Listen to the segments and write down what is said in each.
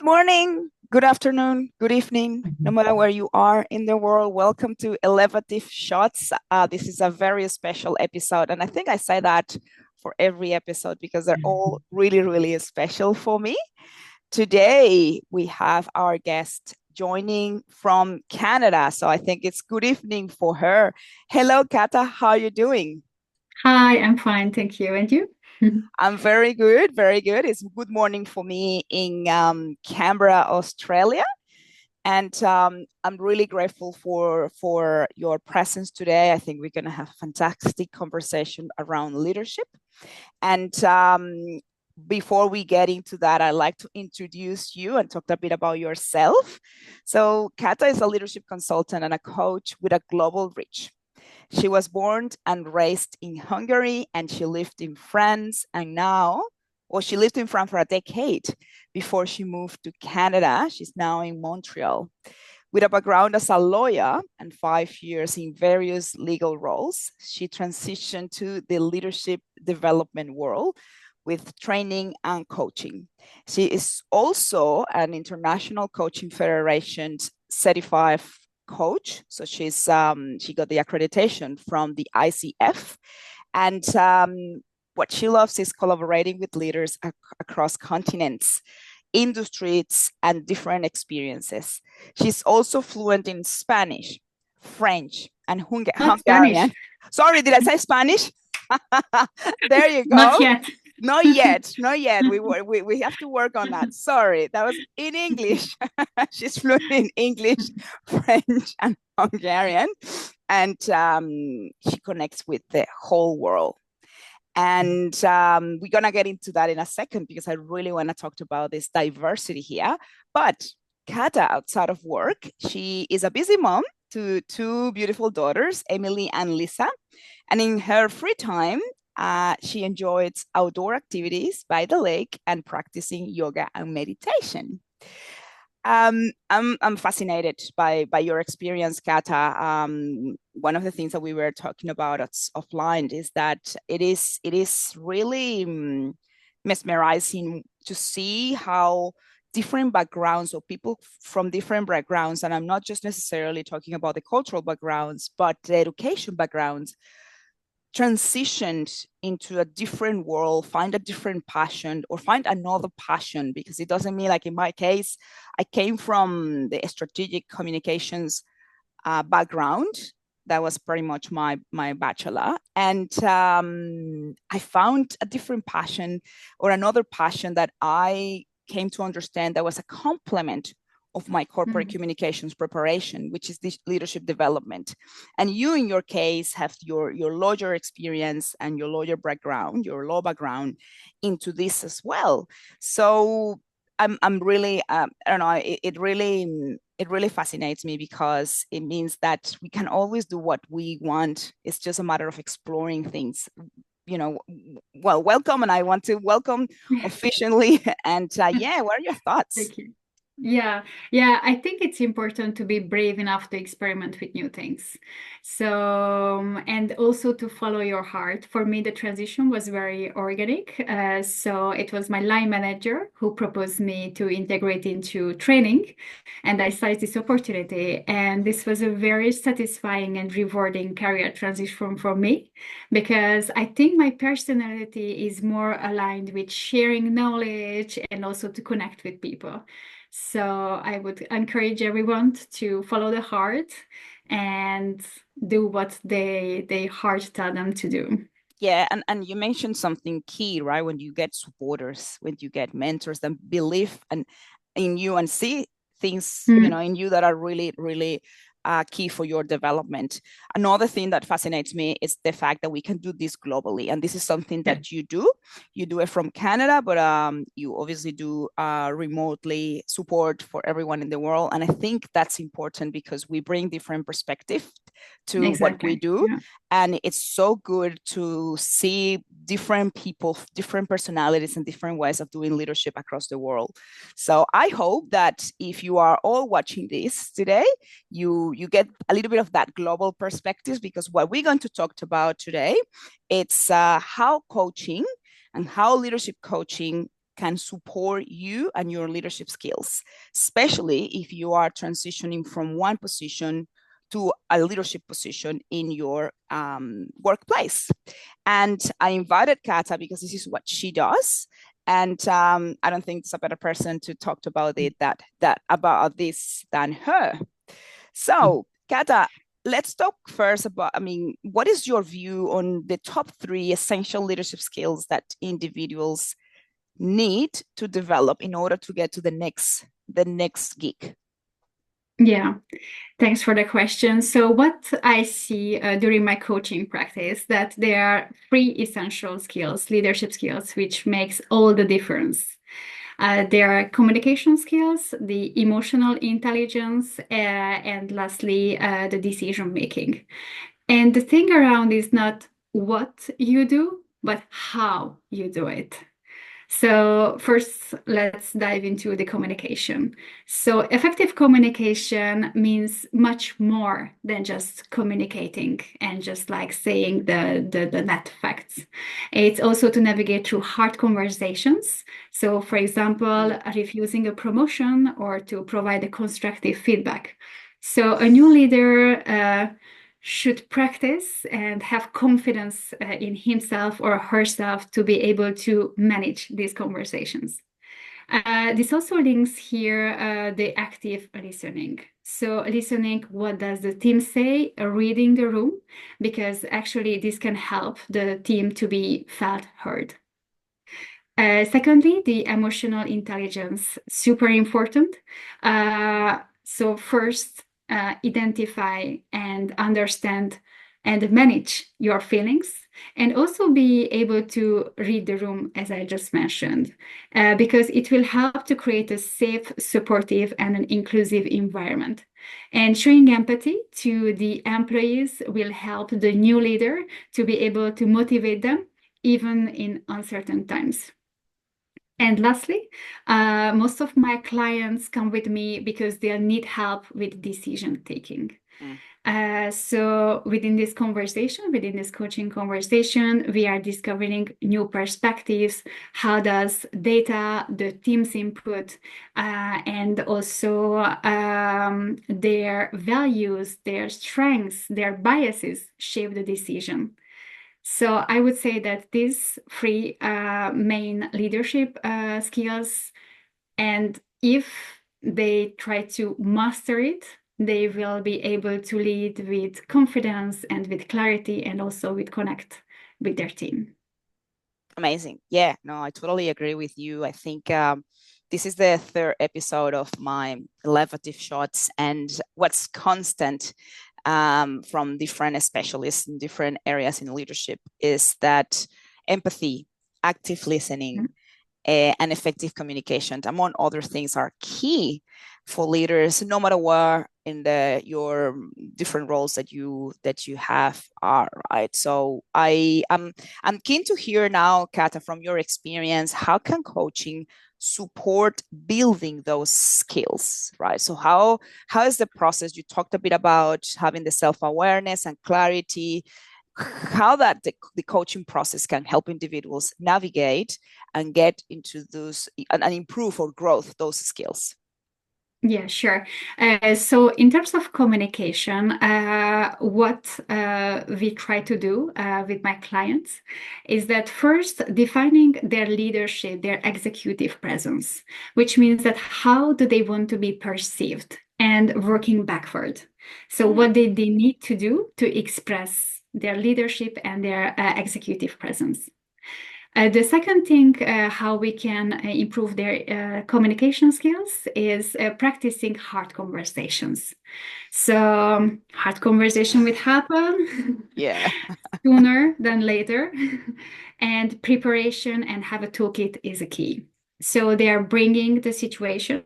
morning, good afternoon, good evening, no Mhm. matter where you are in the world. Welcome to Elevative Shots. This is a very special episode, and I think I say that for every episode because they're all really, really special for me. Today, we have our guest joining from Canada, so I think it's good evening for her. Hello, Kata, how are you doing? Hi, I'm fine, thank you. And you? I'm very good, very good. It's good morning for me in Canberra, Australia. And I'm really grateful for your presence today. I think we're going to have a fantastic conversation around leadership. And before we get into that, I'd like to introduce you and talk a bit about yourself. So, Kata is a leadership consultant and a coach with a global reach. She was born and raised in Hungary, and she lived in France. And now, well, she lived in France for a decade before she moved to Canada. She's now in Montreal. With a background as a lawyer and 5 years in various legal roles, she transitioned to the leadership development world with training and coaching. She is also an International Coaching Federation certified coach. So she got the accreditation from the ICF, and what she loves is collaborating with leaders across continents, industries, and different experiences. She's also fluent in Spanish, French, and Not Hungarian. Spanish, Sorry, did I say Spanish? There you not go. yet. Not yet, not yet. We have to work on that. Sorry, that was in English. She's fluent in English, French, and Hungarian, and she connects with the whole world. And we're gonna get into that in a second because I really want to talk about this diversity here. But Kata, outside of work, she is a busy mom to two beautiful daughters, Emily and Lisa. And in her free time, she enjoys outdoor activities by the lake and practicing yoga and meditation. I'm fascinated by your experience, Kata. One of the things that we were talking about offline is that it is really mesmerizing to see how different backgrounds or people from different backgrounds, and I'm not just necessarily talking about the cultural backgrounds, but the education backgrounds transitioned into a different world, find a different passion or find another passion, because it doesn't mean, like in my case, I came from the strategic communications background. That was pretty much my bachelor. And I found a different passion or another passion that I came to understand that was a complement of my corporate Mm. communications preparation, which is this leadership development. And you, in your case, have your lawyer experience and your lawyer background, your law background into this as well. So I'm really I don't know, it really fascinates me because it means that we can always do what we want. It's just a matter of exploring things. Well, welcome, and I want to welcome officially. And yeah, what are your thoughts? Thank you. Yeah, I think it's important to be brave enough to experiment with new things. So, and also to follow your heart. For me, the transition was very organic. So it was my line manager who proposed me to integrate into training, and I seized this opportunity. And this was a very satisfying and rewarding career transition for me because I think my personality is more aligned with sharing knowledge and also to connect with people. So I would encourage everyone to follow the heart and do what they heart tell them to do. Yeah, and you mentioned something key, right? When you get supporters, when you get mentors that believe and in you and see things, Mm, in you that are really, really key for your development. Another thing that fascinates me is the fact that we can do this globally, and this is something yeah, that you do. You do it from Canada, but you obviously do remotely support for everyone in the world, and I think that's important because we bring different perspective to what we exactly. do, Yeah. and it's so good to see different people, different personalities, and different ways of doing leadership across the world. So I hope that if you are all watching this today, you get a little bit of that global perspective, because what we're going to talk about today, it's how coaching and how leadership coaching can support you and your leadership skills, especially if you are transitioning from one position to a leadership position in your workplace. And I invited Kata because this is what she does. And I don't think there's a better person to talk about it about this than her. So, Kata, let's talk first about, what is your view on the top 3 essential leadership skills that individuals need to develop in order to get to the next gig? Yeah, thanks for the question. So what I see during my coaching practice, that there are 3 essential skills, leadership skills, which makes all the difference. There are communication skills, the emotional intelligence, and lastly, the decision making. And the thing around is not what you do, but how you do it. So first, let's dive into the communication. So effective communication means much more than just communicating and just like saying the net facts. It's also to navigate through hard conversations. So for example, refusing a promotion or to provide a constructive feedback. So a new leader should practice and have confidence in himself or herself to be able to manage these conversations. This also links here the active listening. So listening, what does the team say, reading the room, because actually this can help the team to be felt heard. Secondly, the emotional intelligence, super important. So first, identify and understand and manage your feelings, and also be able to read the room, as I just mentioned, because it will help to create a safe, supportive, and an inclusive environment. And showing empathy to the employees will help the new leader to be able to motivate them even in uncertain times. And lastly, most of my clients come with me because they need help with decision taking. So within this conversation, within this coaching conversation, we are discovering new perspectives. How does data, the team's input, and also their values, their strengths, their biases shape the decision? So I would say that these 3 main leadership skills, and if they try to master it, they will be able to lead with confidence and with clarity, and also with connect with their team. Amazing. Yeah, no, I totally agree with you. I think this is the 3rd episode of my Elevative Shots, and what's constant from different specialists in different areas in leadership is that empathy, active listening, and effective communication, among other things, are key for leaders, no matter where in your different roles that you have are, right? So I'm keen to hear now, Kata, from your experience, how can coaching support building those skills, right? So how is the process? You talked a bit about having the self-awareness and clarity, how that the coaching process can help individuals navigate and get into those and improve or growth those skills. Yeah, sure. So in terms of communication, what we try to do with my clients is that first defining their leadership, their executive presence, which means that how do they want to be perceived, and working backward. So what they need to do to express their leadership and their executive presence. The second thing, how we can improve their communication skills, is practicing hard conversations. So hard conversation will happen Yeah. sooner than later, and preparation and have a toolkit is a key. So they are bringing the situation,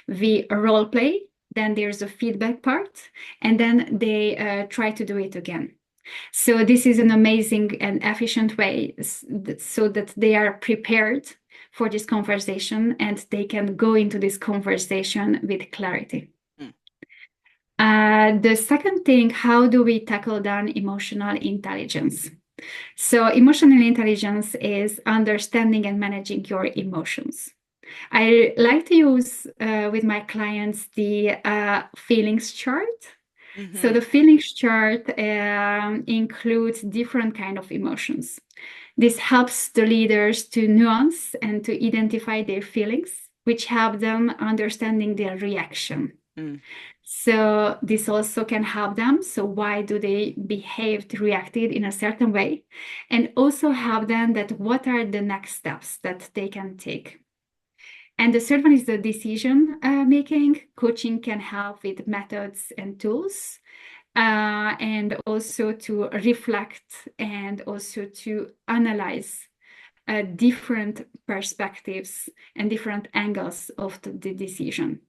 we role play, then there's a feedback part, and then they try to do it again. So this is an amazing and efficient way so that they are prepared for this conversation and they can go into this conversation with clarity. The second thing, how do we tackle down emotional intelligence? So emotional intelligence is understanding and managing your emotions. I like to use with my clients the feelings chart. So Mm-hmm. the feelings chart includes different kind of emotions. This helps the leaders to nuance and to identify their feelings, which help them understanding their reaction. Mm. So this also can help them. So why do they behaved, reacted in a certain way? And also help them that what are the next steps that they can take. And the third one is the decision making. Coaching can help with methods and tools, and also to reflect and also to analyze different perspectives and different angles of the decision.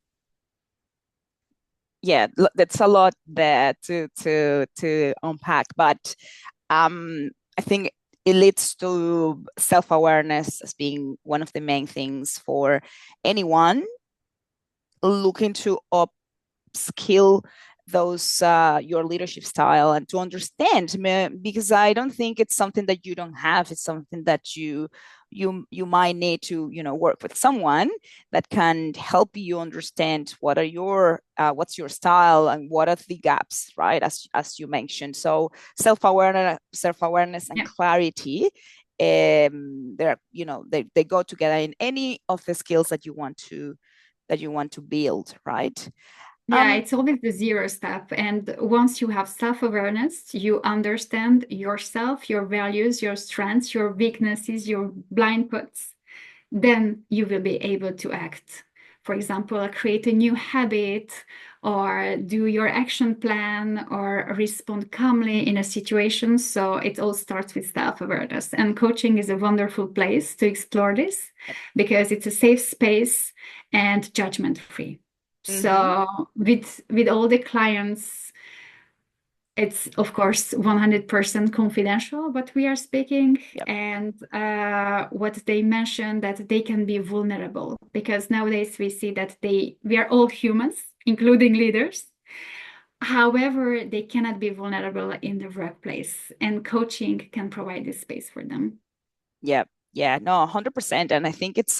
Yeah, that's a lot there to unpack, but I think it leads to self-awareness as being one of the main things for anyone looking to upskill those your leadership style and to understand, because I don't think it's something that you don't have. It's something that you might need to work with someone that can help you understand what are your what's your style and what are the gaps, right, as you mentioned. So self-awareness and Yeah. clarity, they're they go together in any of the skills that you want to build, right? Yeah, it's always the zero step. And once you have self-awareness, you understand yourself, your values, your strengths, your weaknesses, your blind spots, then you will be able to act. For example, create a new habit or do your action plan or respond calmly in a situation. So it all starts with self-awareness. And coaching is a wonderful place to explore this because it's a safe space and judgment-free. Mm-hmm. So with all the clients, it's of course 100% confidential what we are speaking, Yep. and what they mentioned that they can be vulnerable because nowadays we see that we are all humans, including leaders. However, they cannot be vulnerable in the workplace, and coaching can provide this space for them. Yeah, yeah, no, 100%. And I think it's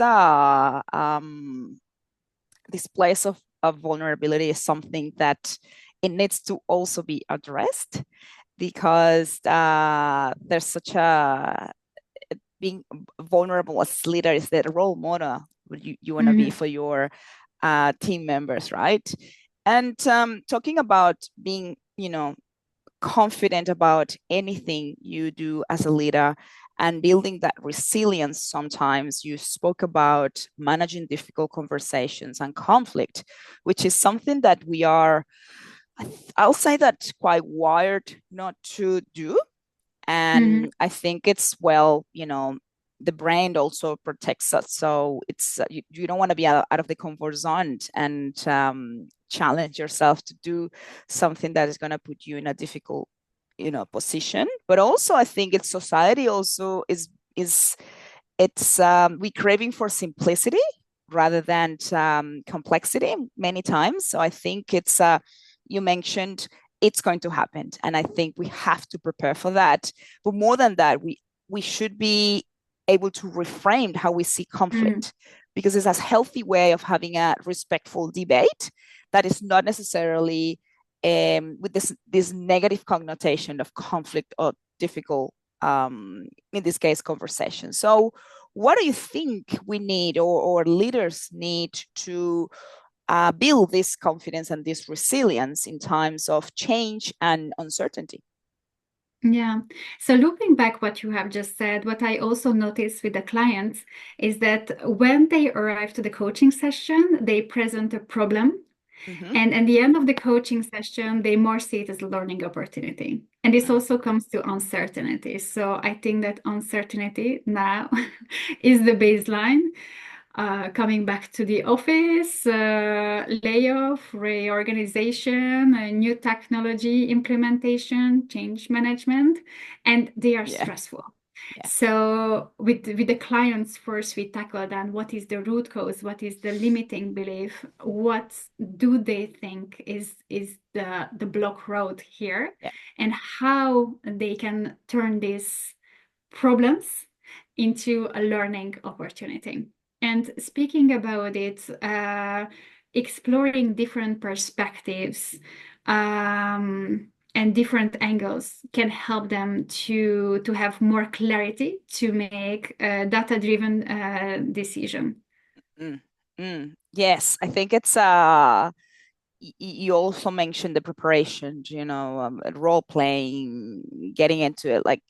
this place of vulnerability is something that it needs to also be addressed, because there's such a being vulnerable as leader is the role model you want to be Mhm. for your team members, right? And talking about being, confident about anything you do as a leader and building that resilience. Sometimes you spoke about managing difficult conversations and conflict, which is something that we are, I'll say that, quite wired not to do. Mhm. And I think it's, well, the brain also protects us. So it's you don't want to be out of the comfort zone and challenge yourself to do something that is going to put you in a difficult position. But also I think it's society also is it's we craving for simplicity rather than complexity many times. So I think it's you mentioned it's going to happen, and I think we have to prepare for that. But more than that, we should be able to reframe how we see Mhm. conflict, because it's a healthy way of having a respectful debate that is not necessarily with this negative connotation of conflict or difficult, in this case, conversation. So what do you think we need, or leaders need, to build this confidence and this resilience in times of change and uncertainty? Yeah. So looking back what you have just said, what I also noticed with the clients is that when they arrive to the coaching session, they present a problem. Mm-hmm. And at the end of the coaching session, they more see it as a learning opportunity. And this Mm. also comes to uncertainty. So I think that uncertainty now is the baseline. Coming back to the office, layoff, reorganization, new technology implementation, change management, and they are Yeah. stressful. Yeah. So with the clients first, we tackle then what is the root cause, what is the limiting belief, what do they think is the block road here, Yeah. and how they can turn these problems into a learning opportunity. And speaking about it, exploring different perspectives and different angles can help them to have more clarity to make a data-driven decision. Mm, yes, I think it's you also mentioned the preparation, role playing, getting into it. Like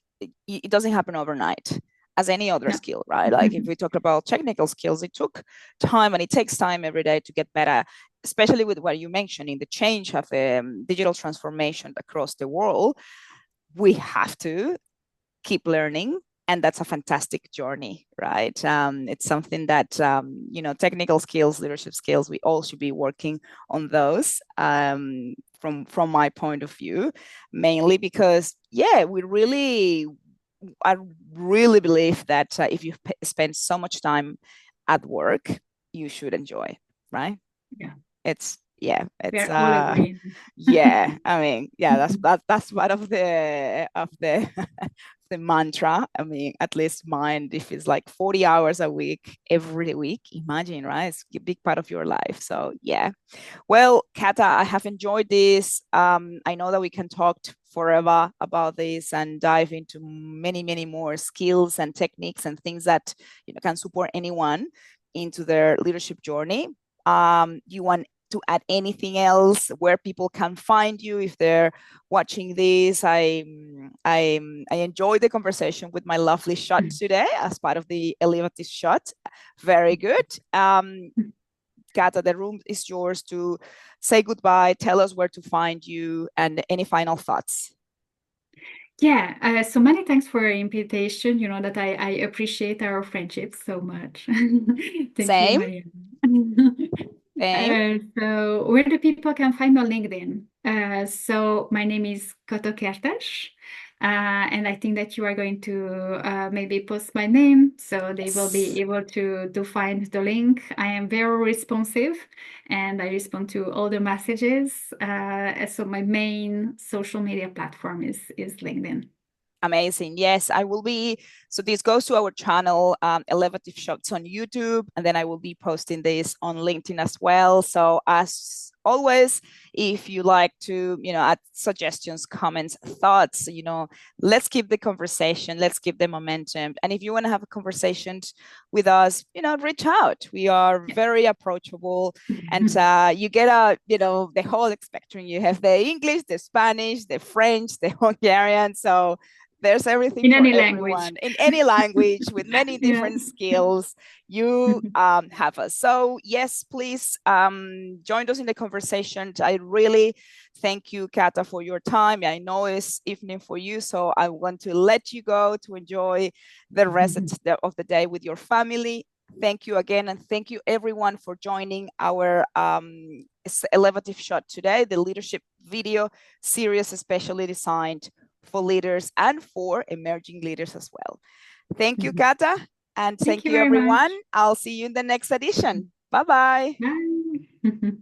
it doesn't happen overnight, as any other No. skill, right? Like if we talk about technical skills, it took time, and it takes time every day to get better. Especially with what you mentioned in the change of digital transformation across the world, we have to keep learning, and that's a fantastic journey, right? It's something that technical skills, leadership skills, we all should be working on those, from my point of view, mainly because I really believe that if you spend so much time at work, you should enjoy, right? Yeah, It's yeah, we it's are all agreeing. yeah, I mean, yeah, that's part of the the mantra. I mean, at least mine, if it's like 40 hours a week every week, imagine, right? It's a big part of your life. So yeah. Well, Kata, I have enjoyed this. I know that we can talk forever about this and dive into many, many more skills and techniques and things that can support anyone into their leadership journey. You want to add anything else where people can find you if they're watching this? I enjoyed the conversation with my lovely shot today as part of the Elevative Shot. Very good. Kata, the room is yours to say goodbye, tell us where to find you, and any final thoughts. Yeah, so many thanks for your invitation. You know that I appreciate our friendship so much. Thank you, Same, Maria. same. So where do people can find me on LinkedIn? So my name is Kata, and I think that you are going to maybe post my name, so they will be Yes. able to find the link. I am very responsive, and I respond to all the messages. So my main social media platform is LinkedIn. Amazing. Yes, I will be. So this goes to our channel, Elevative Shots on YouTube, and then I will be posting this on LinkedIn as well. So as always, if you like to, add suggestions, comments, thoughts, let's keep the conversation, let's keep the momentum. And if you want to have a conversation with us, reach out. We are very approachable, and you get the whole spectrum. You have the English, the Spanish, the French, the Hungarian. So there's everything In for any language. everyone in any language with many Yeah. different skills. You have us. So yes, please join us in the conversation. I really thank you, Kata, for your time. I know it's evening for you, so I want to let you go to enjoy the rest of the day with your family. Thank you again, and thank you everyone for joining our Elevative Shot today, the leadership video series especially designed for leaders and for emerging leaders as well. Thank you, Kata, and Thank thank you you, very everyone. much. I'll see you in the next edition. Bye-bye. Bye.